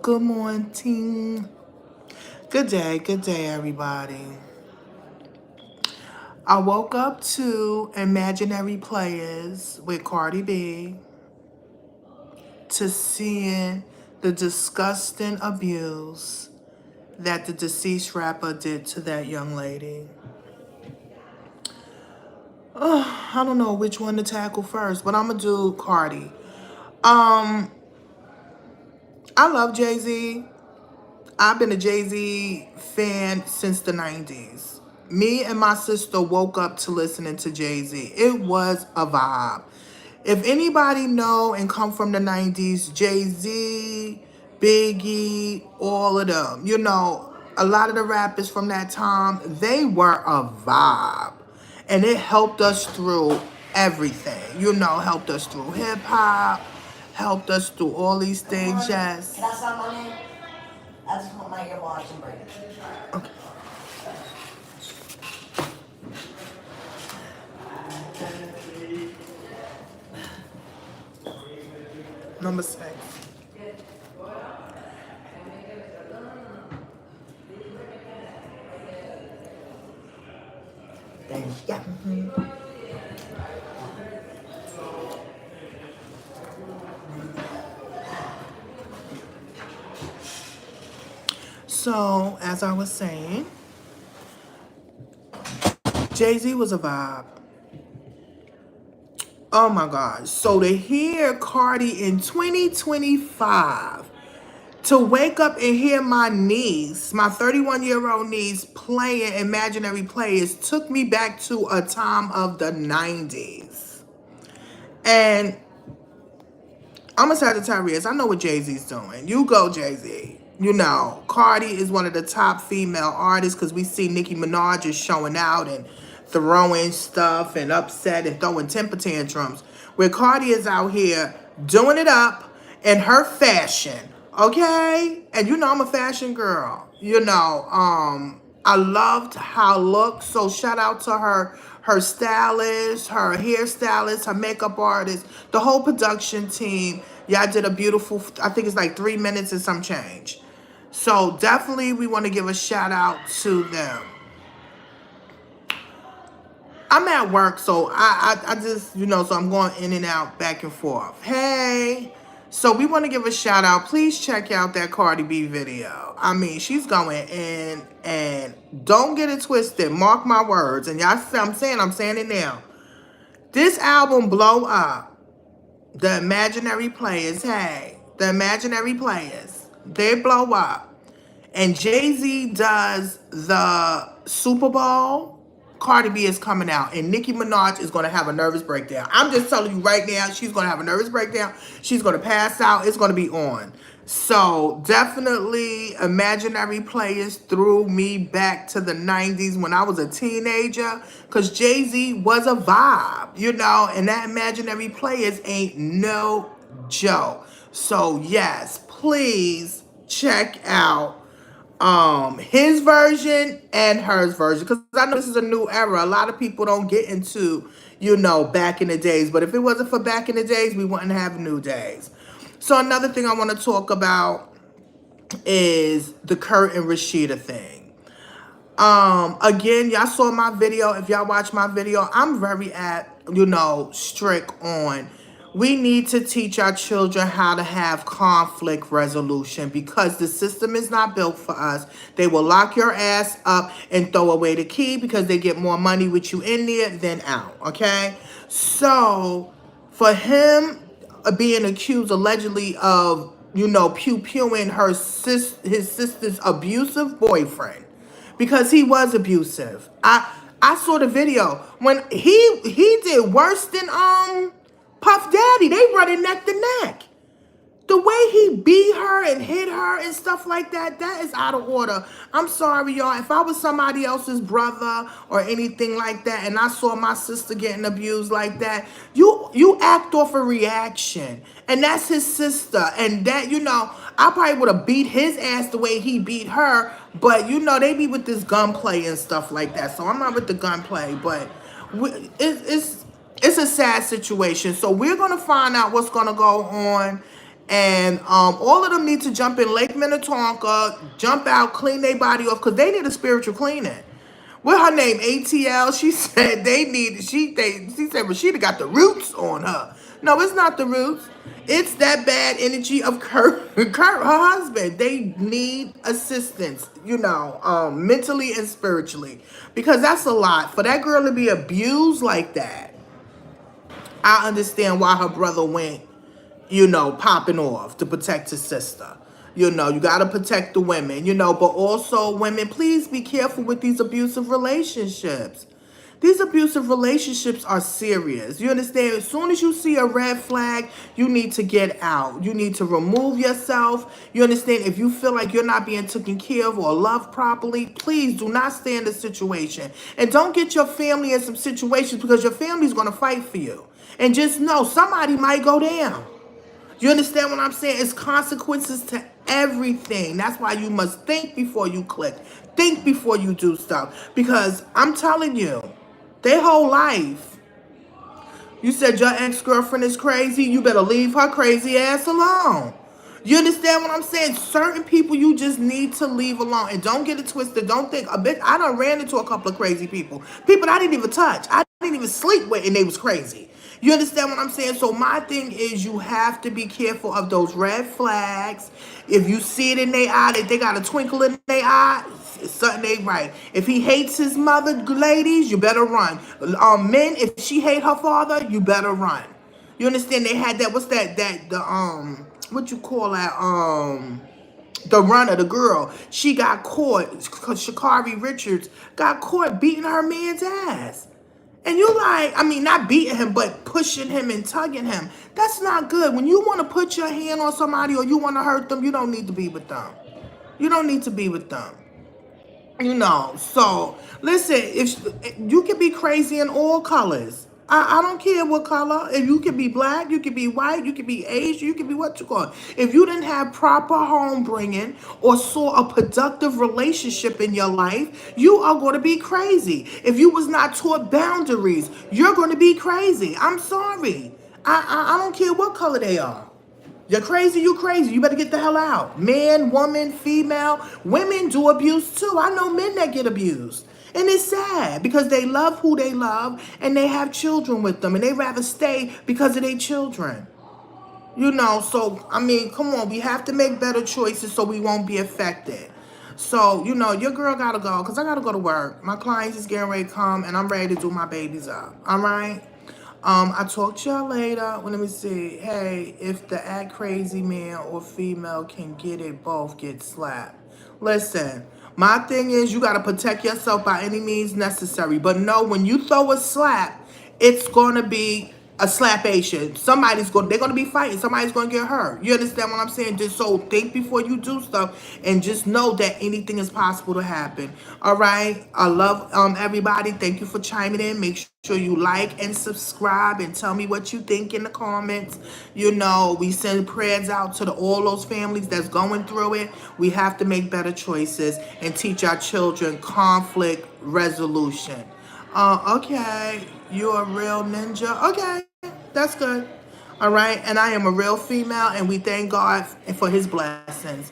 Good morning. Good day, everybody. I woke up to Imaginary Players with Cardi B to seeing the disgusting abuse that the deceased rapper did to that young lady. I don't know which one to tackle first, but I'm gonna do Cardi. I love Jay-Z. I've been a Jay-Z fan since the 90s. Me and my sister woke up to listening to Jay-Z. It was a vibe. If anybody know and come from the 90s, Jay-Z, Biggie, all of them, a lot of the rappers from that time, they were a vibe. And it helped us through everything. Helped us through hip-hop, helped us through all these things, yes. Can I sign my name? I just want my earwax and break it. Okay. Number 6. Yeah. So, as I was saying, Jay-Z was a vibe. Oh my God. So to hear Cardi in 2025, to wake up and hear my niece, my 31-year-old niece, playing Imaginary Players took me back to a time of the 90s. And I'm a Sagittarius. I know what Jay-Z's doing. You go, Jay-Z. Cardi is one of the top female artists because we see Nicki Minaj is showing out and throwing stuff and upset and throwing temper tantrums. Where Cardi is out here doing it up in her fashion. Okay? And I'm a fashion girl. I loved how it looked. So shout out to her stylist, her hairstylist, her makeup artist, the whole production team. Y'all did a beautiful, I think it's like 3 minutes and some change. So definitely we want to give a shout out to them. I'm at work, so I just, so I'm going in and out, back and forth. Hey, so we want to give a shout out. Please check out that Cardi B video. I mean, she's going in, and don't get it twisted. Mark my words. And y'all, I'm saying it now. This album blow up. The Imaginary Players, the Imaginary Players, they blow up. And Jay-Z does the Super Bowl. Cardi B is coming out, and Nicki Minaj is going to have a nervous breakdown. I'm just telling you right now, she's going to have a nervous breakdown. She's going to pass out. It's going to be on. So definitely Imaginary Players threw me back to the 90s when I was a teenager, because Jay-Z was a vibe, and that Imaginary Players ain't no joke. So yes, please check out his version and hers version, because I know this is a new era. A lot of people don't get into back in the days, but if it wasn't for back in the days, we wouldn't have new days. So another thing I want to talk about is the Kurt and Rashida thing. Again, y'all saw my video. If y'all watch my video, I'm very strict on, we need to teach our children how to have conflict resolution, because the system is not built for us. They will lock your ass up and throw away the key because they get more money with you in there than out, okay? So for him being accused allegedly of, pew-pewing his sister's abusive boyfriend, because he was abusive. I saw the video when he did worse than Puff Daddy. They running neck to neck. The way he beat her and hit her and stuff like that, that is out of order. I'm sorry, y'all. If I was somebody else's brother or anything like that, and I saw my sister getting abused like that, you act off a reaction. And that's his sister. And that, I probably would have beat his ass the way he beat her. But, they be with this gunplay and stuff like that. So I'm not with the gunplay. But it's a sad situation. So we're going to find out what's going to go on. And all of them need to jump in Lake Minnetonka, jump out, clean their body off, because they need a spiritual cleaning. What her name? ATL. She said they need. She said Rashida got the roots on her. No, it's not the roots. It's that bad energy of Kurt, Kurt, her husband. They need assistance, mentally and spiritually, because that's a lot for that girl to be abused like that. I understand why her brother went, popping off to protect his sister. You got to protect the women, but also women, please be careful with these abusive relationships. These abusive relationships are serious. You understand? As soon as you see a red flag, you need to get out. You need to remove yourself. You understand? If you feel like you're not being taken care of or loved properly, please do not stay in this situation. And don't get your family in some situations, because your family's going to fight for you. And just know somebody might go down. You understand what I'm saying? It's consequences to everything. That's why you must think before you click. Think before you do stuff. Because I'm telling you, their whole life. You said your ex-girlfriend is crazy. You better leave her crazy ass alone. You understand what I'm saying? Certain people you just need to leave alone. And don't get it twisted. Don't think a bit. I done ran into a couple of crazy people. People I didn't even touch. I didn't even sleep with, and they was crazy. You understand what I'm saying? So my thing is, you have to be careful of those red flags. If you see it in their eye, they got a twinkle in their eye, it's something ain't right. If he hates his mother, ladies, you better run. Men, if she hate her father, you better run. You understand? They had that. What's that? What you call that? The runner, the girl. She got caught. Sha'Carri Richards got caught beating her man's ass. And you not beating him, but pushing him and tugging him. That's not good. When you want to put your hand on somebody or you want to hurt them, you don't need to be with them. You don't need to be with them. So listen, if you can be crazy in all colors. I don't care what color. If you can be black, you can be white, you can be Asian, you can be what you call. If you didn't have proper home bringing or saw a productive relationship in your life, you are going to be crazy. If you was not taught boundaries, you're going to be crazy. I'm sorry. I don't care what color they are. You're crazy, you crazy. You better get the hell out. Man, woman, female. Women do abuse too. I know men that get abused. And it's sad because they love who they love and they have children with them and they rather stay because of their children. So, come on. We have to make better choices so we won't be affected. So, your girl got to go because I got to go to work. My clients is getting ready to come and I'm ready to do my babies up. All right? I talk to y'all later. Well, let me see. Hey, if the act crazy man or female can get it, both get slapped. Listen, my thing is you got to protect yourself by any means necessary. But no, when you throw a slap, it's going to be a slapation. They're going to be fighting. Somebody's going to get hurt. You understand what I'm saying? Just so think before you do stuff and just know that anything is possible to happen. All right. I love everybody. Thank you for chiming in. Make sure you like and subscribe and tell me what you think in the comments. We send prayers out to all those families that's going through it. We have to make better choices and teach our children conflict resolution. Okay. You're a real ninja. Okay. That's good. All right. And I am a real female, and we thank God for his blessings.